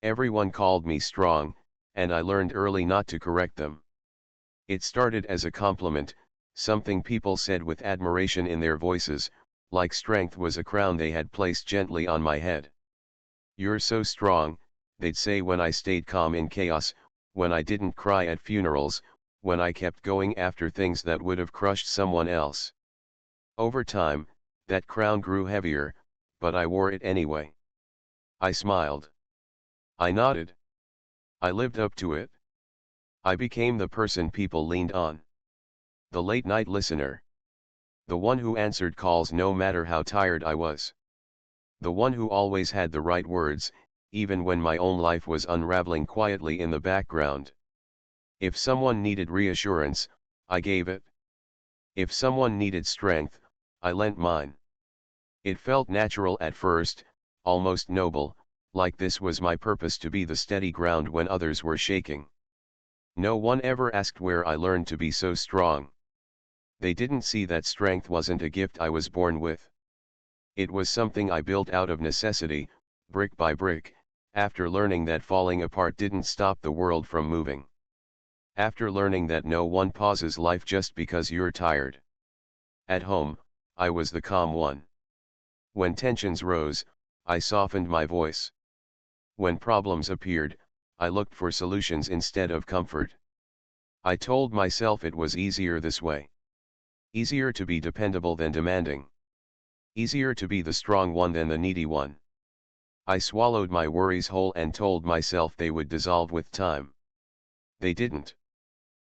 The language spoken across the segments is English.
Everyone called me strong, and I learned early not to correct them. It started as a compliment, something people said with admiration in their voices, like strength was a crown they had placed gently on my head. "You're so strong," they'd say when I stayed calm in chaos, when I didn't cry at funerals, when I kept going after things that would have crushed someone else. Over time, that crown grew heavier, but I wore it anyway. I smiled. I nodded. I lived up to it. I became the person people leaned on. The late night listener. The one who answered calls no matter how tired I was. The one who always had the right words, even when my own life was unraveling quietly in the background. If someone needed reassurance, I gave it. If someone needed strength, I lent mine. It felt natural at first, almost noble, like this was my purpose, to be the steady ground when others were shaking. No one ever asked where I learned to be so strong. They didn't see that strength wasn't a gift I was born with. It was something I built out of necessity, brick by brick, after learning that falling apart didn't stop the world from moving. After learning that no one pauses life just because you're tired. At home, I was the calm one. When tensions rose, I softened my voice. When problems appeared, I looked for solutions instead of comfort. I told myself it was easier this way. Easier to be dependable than demanding. Easier to be the strong one than the needy one. I swallowed my worries whole and told myself they would dissolve with time. They didn't.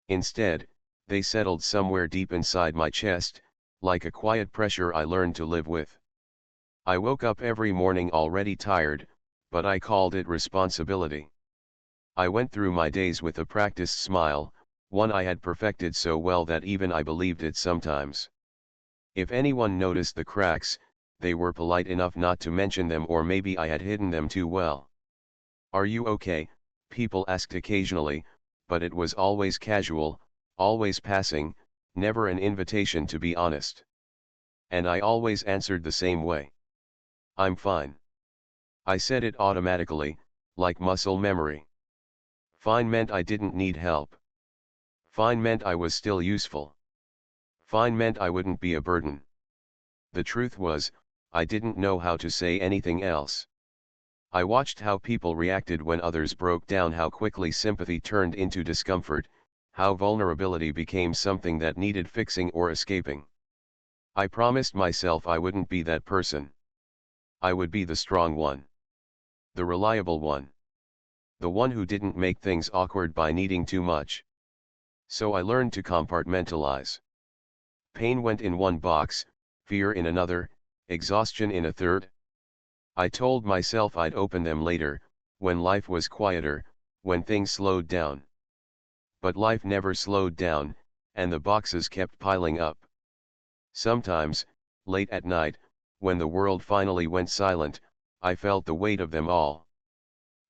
Instead, they settled somewhere deep inside my chest, like a quiet pressure I learned to live with. I woke up every morning already tired, but I called it responsibility. I went through my days with a practiced smile, one I had perfected so well that even I believed it sometimes. If anyone noticed the cracks, they were polite enough not to mention them, or maybe I had hidden them too well. "Are you okay?" people asked occasionally, but it was always casual, always passing, never an invitation to be honest. And I always answered the same way. "I'm fine." I said it automatically, like muscle memory. Fine meant I didn't need help. Fine meant I was still useful. Fine meant I wouldn't be a burden. The truth was, I didn't know how to say anything else. I watched how people reacted when others broke down, how quickly sympathy turned into discomfort, how vulnerability became something that needed fixing or escaping. I promised myself I wouldn't be that person. I would be the strong one. The reliable one. The one who didn't make things awkward by needing too much. So I learned to compartmentalize. Pain went in one box, fear in another, exhaustion in a third. I told myself I'd open them later, when life was quieter, when things slowed down. But life never slowed down, and the boxes kept piling up. Sometimes, late at night, when the world finally went silent, I felt the weight of them all.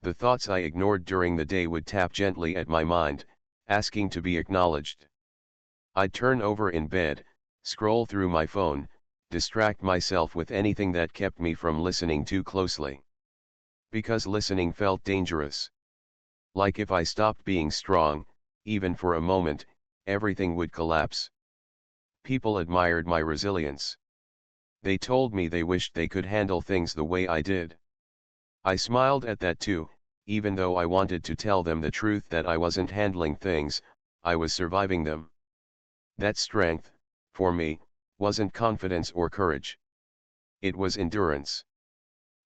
The thoughts I ignored during the day would tap gently at my mind, asking to be acknowledged. I'd turn over in bed, scroll through my phone, distract myself with anything that kept me from listening too closely. Because listening felt dangerous. Like if I stopped being strong, even for a moment, everything would collapse. People admired my resilience. They told me they wished they could handle things the way I did. I smiled at that too, even though I wanted to tell them the truth that I wasn't handling things, I was surviving them. That strength, for me, wasn't confidence or courage. It was endurance.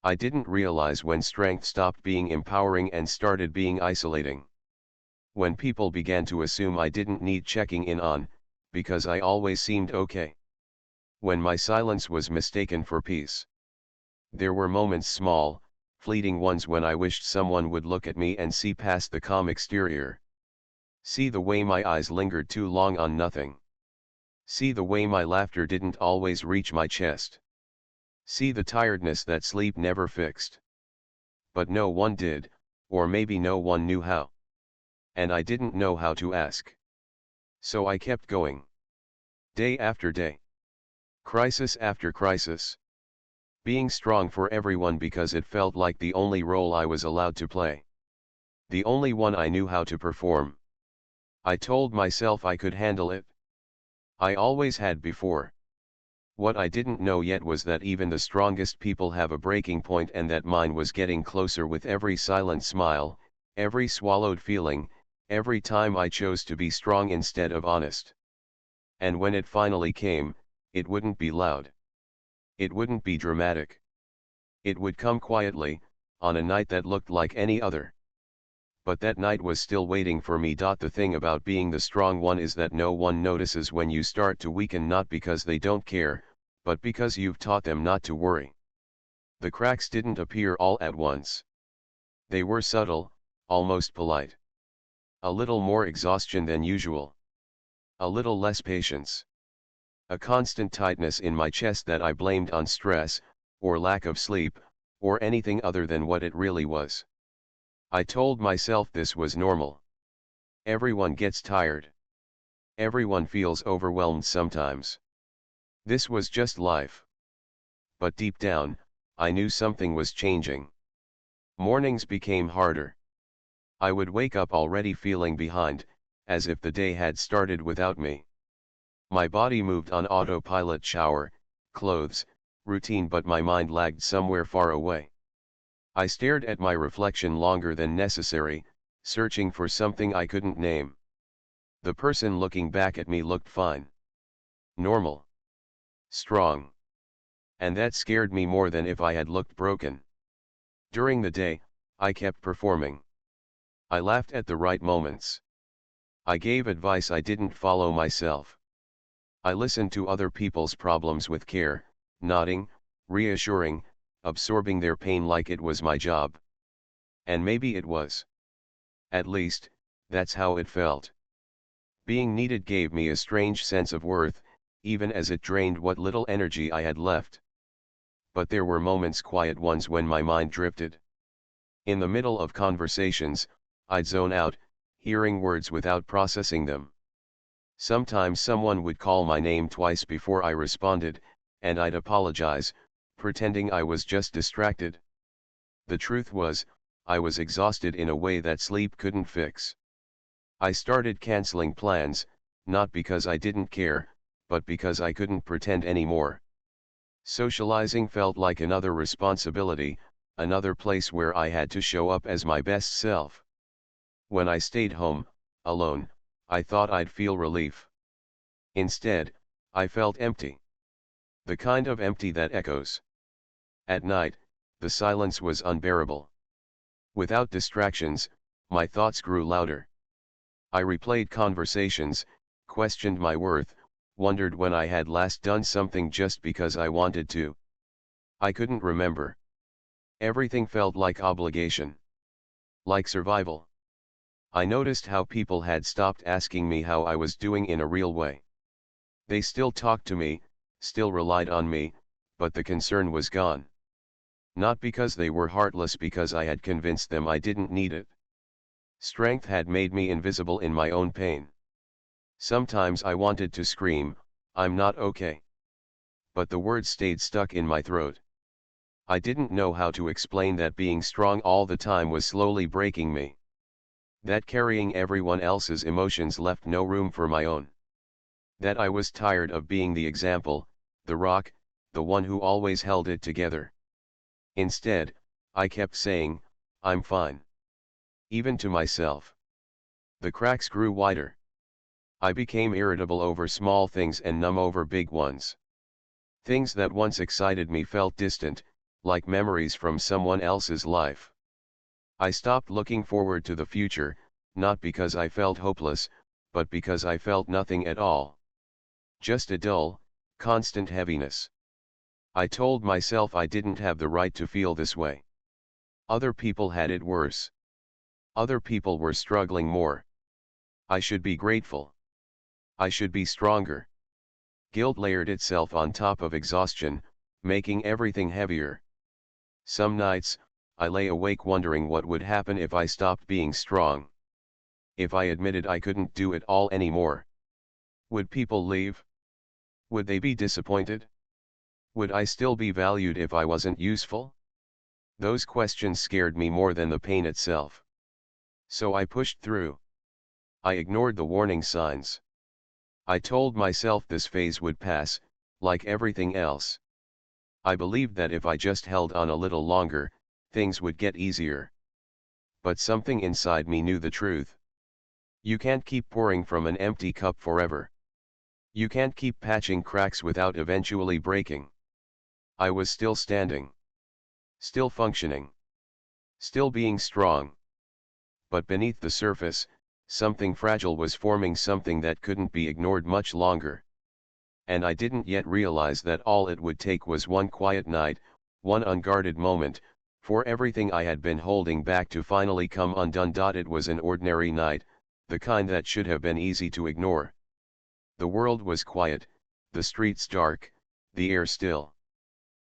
I didn't realize when strength stopped being empowering and started being isolating. When people began to assume I didn't need checking in on, because I always seemed okay. When my silence was mistaken for peace. There were moments, small, fleeting ones, when I wished someone would look at me and see past the calm exterior. See the way my eyes lingered too long on nothing. See the way my laughter didn't always reach my chest. See the tiredness that sleep never fixed. But no one did, or maybe no one knew how. And I didn't know how to ask. So I kept going. Day after day. Crisis after crisis. Being strong for everyone because it felt like the only role I was allowed to play. The only one I knew how to perform. I told myself I could handle it. I always had before. What I didn't know yet was that even the strongest people have a breaking point, and that mine was getting closer with every silent smile, every swallowed feeling, every time I chose to be strong instead of honest. And when it finally came, it wouldn't be loud. It wouldn't be dramatic. It would come quietly, on a night that looked like any other. But that night was still waiting for me. The thing about being the strong one is that no one notices when you start to weaken, not because they don't care, but because you've taught them not to worry. The cracks didn't appear all at once. They were subtle, almost polite. A little more exhaustion than usual. A little less patience. A constant tightness in my chest that I blamed on stress, or lack of sleep, or anything other than what it really was. I told myself this was normal. Everyone gets tired. Everyone feels overwhelmed sometimes. This was just life. But deep down, I knew something was changing. Mornings became harder. I would wake up already feeling behind, as if the day had started without me. My body moved on autopilot: shower, clothes, routine, but my mind lagged somewhere far away. I stared at my reflection longer than necessary, searching for something I couldn't name. The person looking back at me looked fine. Normal. Strong. And that scared me more than if I had looked broken. During the day, I kept performing. I laughed at the right moments. I gave advice I didn't follow myself. I listened to other people's problems with care, nodding, reassuring, absorbing their pain like it was my job. And maybe it was. At least, that's how it felt. Being needed gave me a strange sense of worth, even as it drained what little energy I had left. But there were moments, quiet ones, when my mind drifted. In the middle of conversations, I'd zone out, hearing words without processing them. Sometimes someone would call my name twice before I responded, and I'd apologize, pretending I was just distracted. The truth was, I was exhausted in a way that sleep couldn't fix. I started canceling plans, not because I didn't care, but because I couldn't pretend anymore. Socializing felt like another responsibility, another place where I had to show up as my best self. When I stayed home, alone, I thought I'd feel relief. Instead, I felt empty. The kind of empty that echoes. At night, the silence was unbearable. Without distractions, my thoughts grew louder. I replayed conversations, questioned my worth, wondered when I had last done something just because I wanted to. I couldn't remember. Everything felt like obligation. Like survival. I noticed how people had stopped asking me how I was doing in a real way. They still talked to me, still relied on me, but the concern was gone. Not because they were heartless, because I had convinced them I didn't need it. Strength had made me invisible in my own pain. Sometimes I wanted to scream, "I'm not okay." But the words stayed stuck in my throat. I didn't know how to explain that being strong all the time was slowly breaking me. That carrying everyone else's emotions left no room for my own. That I was tired of being the example, the rock, the one who always held it together. Instead, I kept saying, "I'm fine." Even to myself. The cracks grew wider. I became irritable over small things and numb over big ones. Things that once excited me felt distant, like memories from someone else's life. I stopped looking forward to the future, not because I felt hopeless, but because I felt nothing at all. Just a dull, constant heaviness. I told myself I didn't have the right to feel this way. Other people had it worse. Other people were struggling more. I should be grateful. I should be stronger. Guilt layered itself on top of exhaustion, making everything heavier. Some nights, I lay awake wondering what would happen if I stopped being strong. If I admitted I couldn't do it all anymore. Would people leave? Would they be disappointed? Would I still be valued if I wasn't useful? Those questions scared me more than the pain itself. So I pushed through. I ignored the warning signs. I told myself this phase would pass, like everything else. I believed that if I just held on a little longer, things would get easier. But something inside me knew the truth. You can't keep pouring from an empty cup forever. You can't keep patching cracks without eventually breaking. I was still standing. Still functioning. Still being strong. But beneath the surface, something fragile was forming, something that couldn't be ignored much longer. And I didn't yet realize that all it would take was one quiet night, one unguarded moment, for everything I had been holding back to finally come undone. It was an ordinary night, the kind that should have been easy to ignore. The world was quiet, the streets dark, the air still.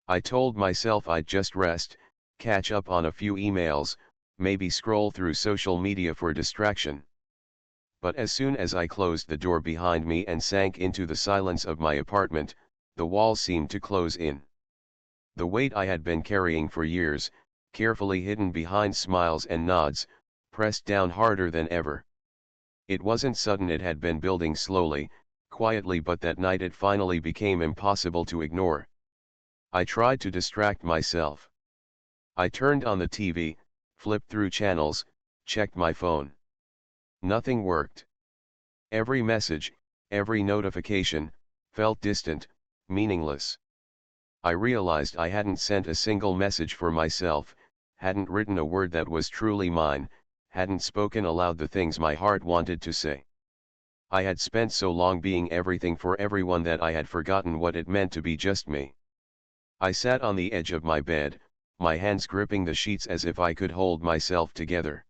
I told myself I'd just rest, catch up on a few emails, maybe scroll through social media for distraction. But as soon as I closed the door behind me and sank into the silence of my apartment, the walls seemed to close in. The weight I had been carrying for years, carefully hidden behind smiles and nods, pressed down harder than ever. It wasn't sudden, it had been building slowly, quietly, but that night it finally became impossible to ignore. I tried to distract myself. I turned on the TV, flipped through channels, checked my phone. Nothing worked. Every message, every notification, felt distant, meaningless. I realized I hadn't sent a single message for myself, hadn't written a word that was truly mine, hadn't spoken aloud the things my heart wanted to say. I had spent so long being everything for everyone that I had forgotten what it meant to be just me. I sat on the edge of my bed, my hands gripping the sheets as if I could hold myself together.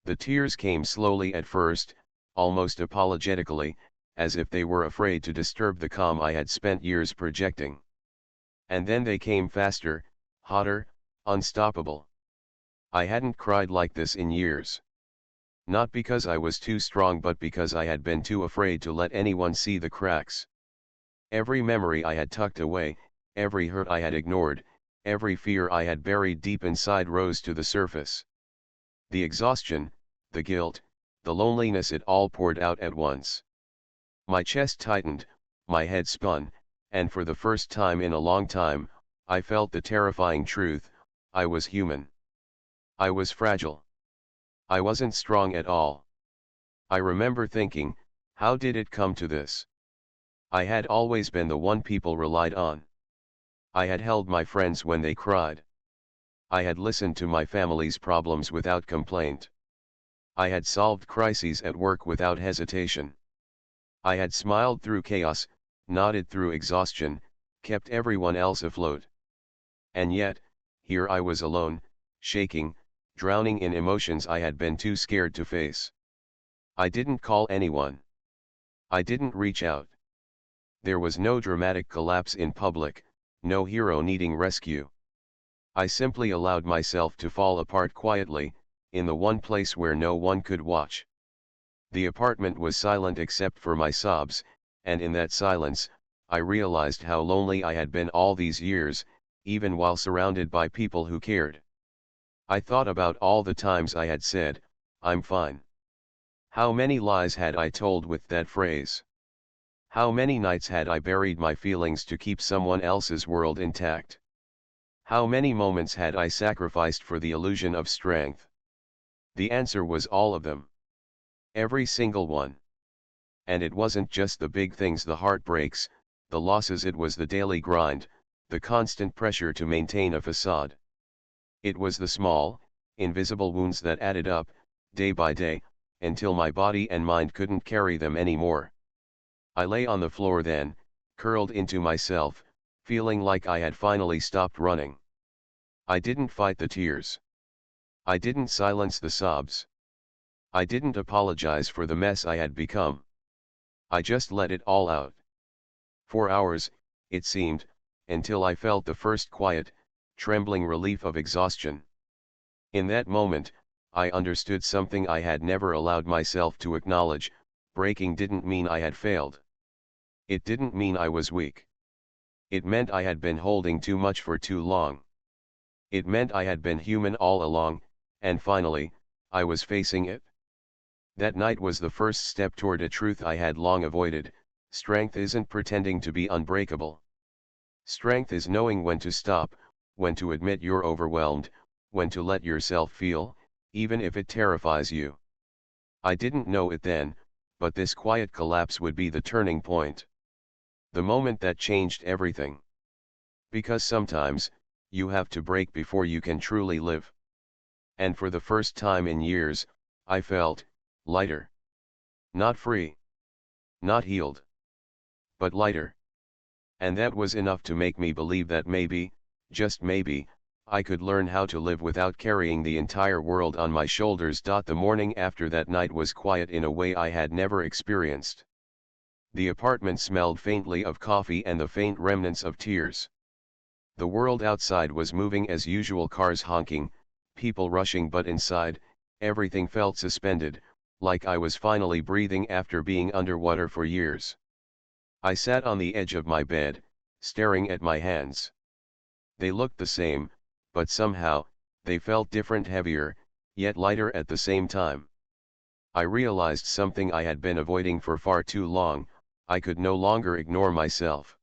The tears came slowly at first, almost apologetically, as if they were afraid to disturb the calm I had spent years projecting. And then they came faster, hotter, unstoppable. I hadn't cried like this in years. Not because I was too strong, but because I had been too afraid to let anyone see the cracks. Every memory I had tucked away, every hurt I had ignored, every fear I had buried deep inside rose to the surface. The exhaustion, the guilt, the loneliness, it all poured out at once. My chest tightened, my head spun, and for the first time in a long time, I felt the terrifying truth: I was human. I was fragile. I wasn't strong at all. I remember thinking, how did it come to this? I had always been the one people relied on. I had held my friends when they cried. I had listened to my family's problems without complaint. I had solved crises at work without hesitation. I had smiled through chaos, nodded through exhaustion, kept everyone else afloat. And yet, here I was alone, shaking, drowning in emotions I had been too scared to face. I didn't call anyone. I didn't reach out. There was no dramatic collapse in public, no hero needing rescue. I simply allowed myself to fall apart quietly, in the one place where no one could watch. The apartment was silent except for my sobs, and in that silence, I realized how lonely I had been all these years, even while surrounded by people who cared. I thought about all the times I had said, "I'm fine." How many lies had I told with that phrase? How many nights had I buried my feelings to keep someone else's world intact? How many moments had I sacrificed for the illusion of strength? The answer was all of them. Every single one. And it wasn't just the big things, the heartbreaks, the losses, it was the daily grind, the constant pressure to maintain a facade. It was the small, invisible wounds that added up, day by day, until my body and mind couldn't carry them anymore. I lay on the floor then, curled into myself, feeling like I had finally stopped running. I didn't fight the tears. I didn't silence the sobs. I didn't apologize for the mess I had become. I just let it all out. For hours, it seemed, until I felt the first quiet, trembling relief of exhaustion. In that moment, I understood something I had never allowed myself to acknowledge: breaking didn't mean I had failed. It didn't mean I was weak. It meant I had been holding too much for too long. It meant I had been human all along, and finally, I was facing it. That night was the first step toward a truth I had long avoided: strength isn't pretending to be unbreakable. Strength is knowing when to stop, when to admit you're overwhelmed, when to let yourself feel, even if it terrifies you. I didn't know it then, but this quiet collapse would be the turning point. The moment that changed everything. Because sometimes, you have to break before you can truly live. And for the first time in years, I felt lighter. Not free. Not healed. But lighter. And that was enough to make me believe that maybe, just maybe, I could learn how to live without carrying the entire world on my shoulders. The morning after that night was quiet in a way I had never experienced. The apartment smelled faintly of coffee and the faint remnants of tears. The world outside was moving as usual, cars honking, people rushing, but inside, everything felt suspended, like I was finally breathing after being underwater for years. I sat on the edge of my bed, staring at my hands. They looked the same, but somehow, they felt different, heavier, yet lighter at the same time. I realized something I had been avoiding for far too long: I could no longer ignore myself.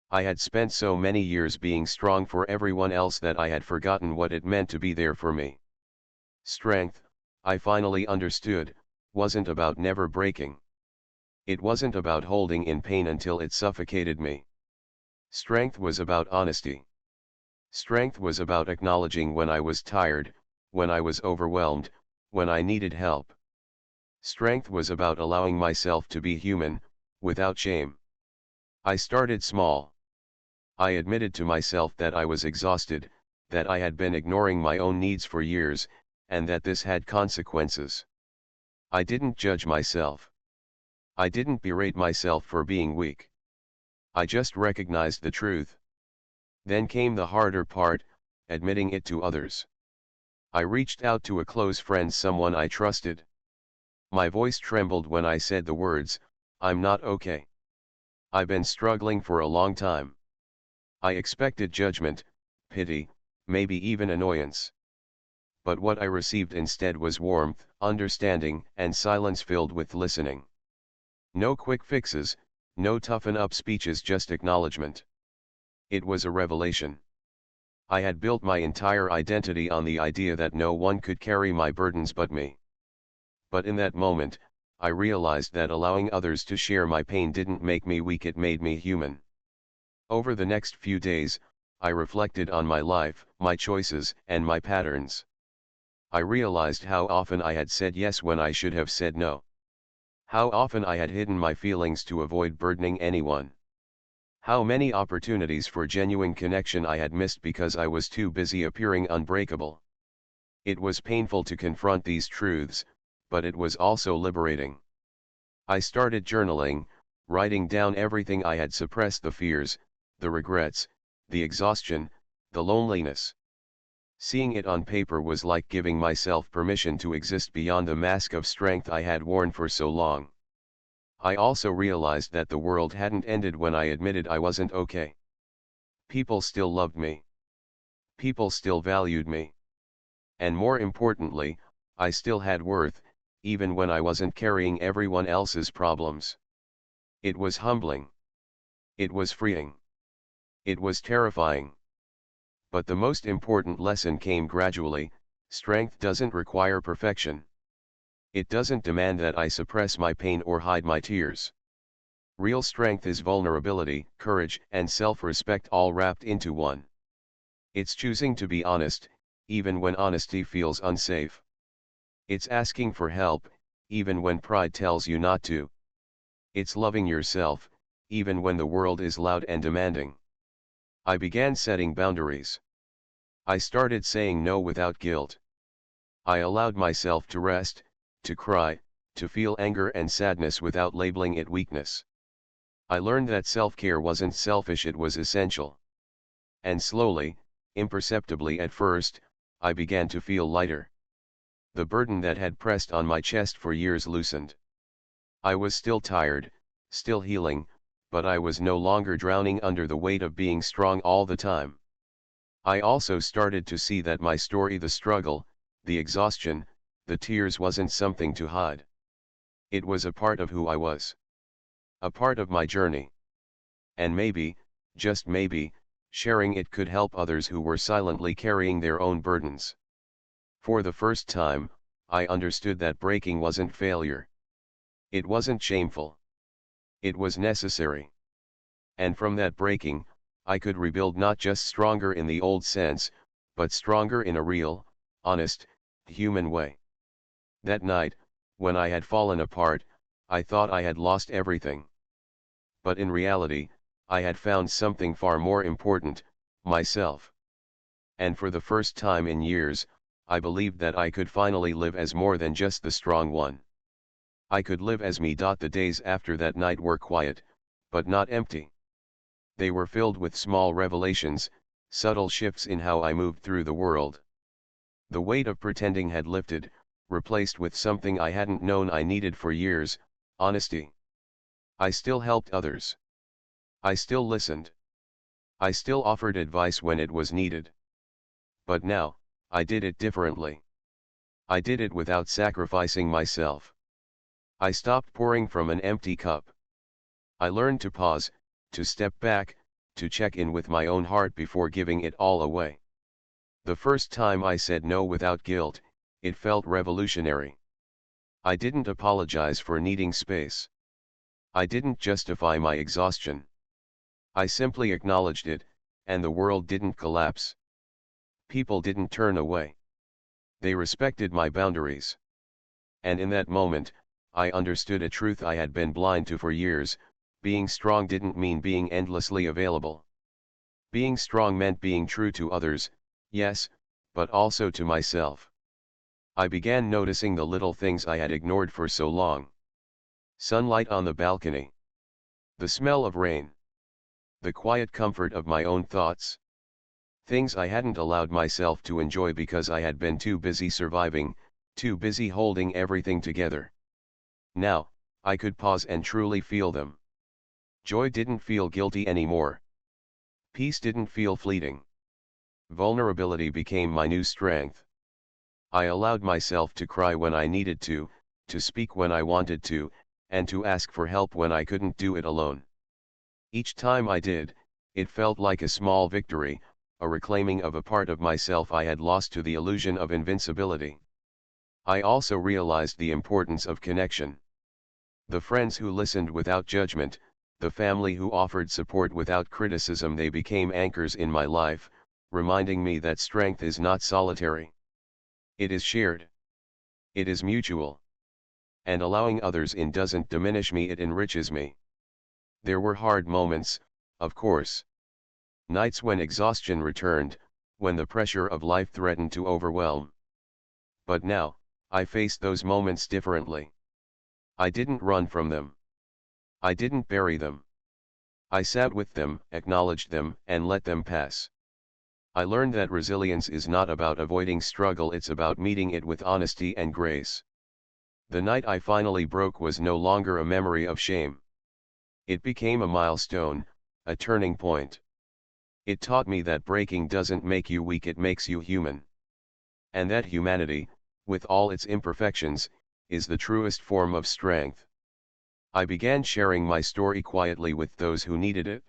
I had spent so many years being strong for everyone else that I had forgotten what it meant to be there for me. Strength, I finally understood, wasn't about never breaking. It wasn't about holding in pain until it suffocated me. Strength was about honesty. Strength was about acknowledging when I was tired, when I was overwhelmed, when I needed help. Strength was about allowing myself to be human, without shame. I started small. I admitted to myself that I was exhausted, that I had been ignoring my own needs for years, and that this had consequences. I didn't judge myself. I didn't berate myself for being weak. I just recognized the truth. Then came the harder part: admitting it to others. I reached out to a close friend, someone I trusted. My voice trembled when I said the words, "I'm not okay. I've been struggling for a long time." I expected judgment, pity, maybe even annoyance. But what I received instead was warmth, understanding, and silence filled with listening. No quick fixes, no toughen up speeches, just acknowledgement. It was a revelation. I had built my entire identity on the idea that no one could carry my burdens but me. But in that moment, I realized that allowing others to share my pain didn't make me weak, it made me human. Over the next few days, I reflected on my life, my choices, and my patterns. I realized how often I had said yes when I should have said no. How often I had hidden my feelings to avoid burdening anyone. How many opportunities for genuine connection I had missed because I was too busy appearing unbreakable. It was painful to confront these truths, but it was also liberating. I started journaling, writing down everything I had suppressed: the fears, the regrets, the exhaustion, the loneliness. Seeing it on paper was like giving myself permission to exist beyond the mask of strength I had worn for so long. I also realized that the world hadn't ended when I admitted I wasn't okay. People still loved me. People still valued me. And more importantly, I still had worth, even when I wasn't carrying everyone else's problems. It was humbling. It was freeing. It was terrifying. But the most important lesson came gradually: strength doesn't require perfection. It doesn't demand that I suppress my pain or hide my tears. Real strength is vulnerability, courage, and self-respect all wrapped into one. It's choosing to be honest, even when honesty feels unsafe. It's asking for help, even when pride tells you not to. It's loving yourself, even when the world is loud and demanding. I began setting boundaries. I started saying no without guilt. I allowed myself to rest, to cry, to feel anger and sadness without labeling it weakness. I learned that self-care wasn't selfish, it was essential. And slowly, imperceptibly at first, I began to feel lighter. The burden that had pressed on my chest for years loosened. I was still tired, still healing, but I was no longer drowning under the weight of being strong all the time. I also started to see that my story, the struggle, the exhaustion, the tears, wasn't something to hide. It was a part of who I was. A part of my journey. And maybe, just maybe, sharing it could help others who were silently carrying their own burdens. For the first time, I understood that breaking wasn't failure. It wasn't shameful. It was necessary. And from that breaking, I could rebuild, not just stronger in the old sense, but stronger in a real, honest, human way. That night, when I had fallen apart, I thought I had lost everything. But in reality, I had found something far more important, myself. And for the first time in years, I believed that I could finally live as more than just the strong one. I could live as me. The days after that night were quiet, but not empty. They were filled with small revelations, subtle shifts in how I moved through the world. The weight of pretending had lifted, replaced with something I hadn't known I needed for years: honesty. I still helped others. I still listened. I still offered advice when it was needed. But now, I did it differently. I did it without sacrificing myself. I stopped pouring from an empty cup. I learned to pause, to step back, to check in with my own heart before giving it all away. The first time I said no without guilt, it felt revolutionary. I didn't apologize for needing space. I didn't justify my exhaustion. I simply acknowledged it, and the world didn't collapse. People didn't turn away. They respected my boundaries. And in that moment, I understood a truth I had been blind to for years: being strong didn't mean being endlessly available. Being strong meant being true to others, yes, but also to myself. I began noticing the little things I had ignored for so long. Sunlight on the balcony. The smell of rain. The quiet comfort of my own thoughts. Things I hadn't allowed myself to enjoy because I had been too busy surviving, too busy holding everything together. Now, I could pause and truly feel them. Joy didn't feel guilty anymore. Peace didn't feel fleeting. Vulnerability became my new strength. I allowed myself to cry when I needed to speak when I wanted to, and to ask for help when I couldn't do it alone. Each time I did, it felt like a small victory, a reclaiming of a part of myself I had lost to the illusion of invincibility. I also realized the importance of connection. The friends who listened without judgment, the family who offered support without criticism, they became anchors in my life, reminding me that strength is not solitary. It is shared. It is mutual. And allowing others in doesn't diminish me, it enriches me. There were hard moments, of course. Nights when exhaustion returned, when the pressure of life threatened to overwhelm. But now, I faced those moments differently. I didn't run from them. I didn't bury them. I sat with them, acknowledged them, and let them pass. I learned that resilience is not about avoiding struggle, it's about meeting it with honesty and grace. The night I finally broke was no longer a memory of shame. It became a milestone, a turning point. It taught me that breaking doesn't make you weak, it makes you human. And that humanity, with all its imperfections, is the truest form of strength. I began sharing my story quietly with those who needed it.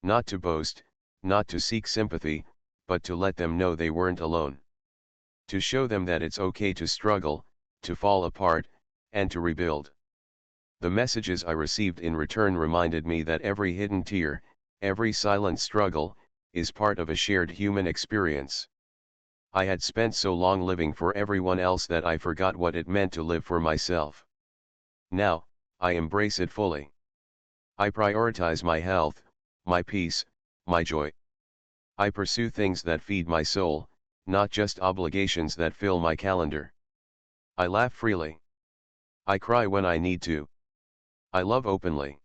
Not to boast, not to seek sympathy, but to let them know they weren't alone. To show them that it's okay to struggle, to fall apart, and to rebuild. The messages I received in return reminded me that every hidden tear, every silent struggle, is part of a shared human experience. I had spent so long living for everyone else that I forgot what it meant to live for myself. Now, I embrace it fully. I prioritize my health, my peace, my joy. I pursue things that feed my soul, not just obligations that fill my calendar. I laugh freely. I cry when I need to. I love openly.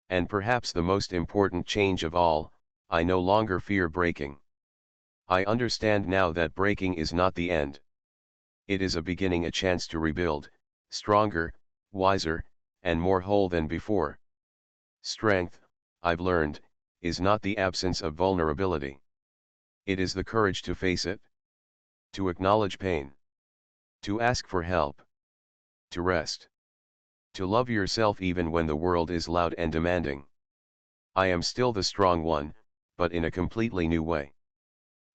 And perhaps the most important change of all, I no longer fear breaking. I understand now that breaking is not the end. It is a beginning, a chance to rebuild, stronger, wiser, and more whole than before. Strength, I've learned, is not the absence of vulnerability. It is the courage to face it. To acknowledge pain. To ask for help. To rest. To love yourself even when the world is loud and demanding. I am still the strong one, but in a completely new way.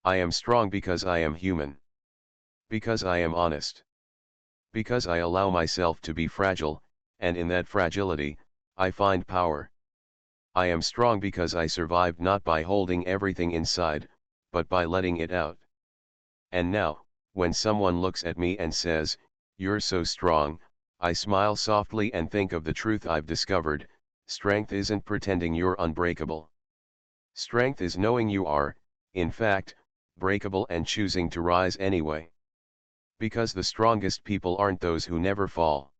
I am strong because I am human. Because I am honest. Because I allow myself to be fragile, and in that fragility, I find power. I am strong because I survived not by holding everything inside, but by letting it out. And now, when someone looks at me and says, "You're so strong," I smile softly and think of the truth I've discovered: strength isn't pretending you're unbreakable. Strength is knowing you are, in fact, breakable and choosing to rise anyway. Because the strongest people aren't those who never fall.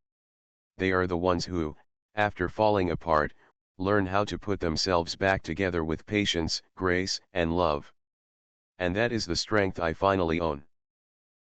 They are the ones who, after falling apart, learn how to put themselves back together with patience, grace, and love. And that is the strength I finally own.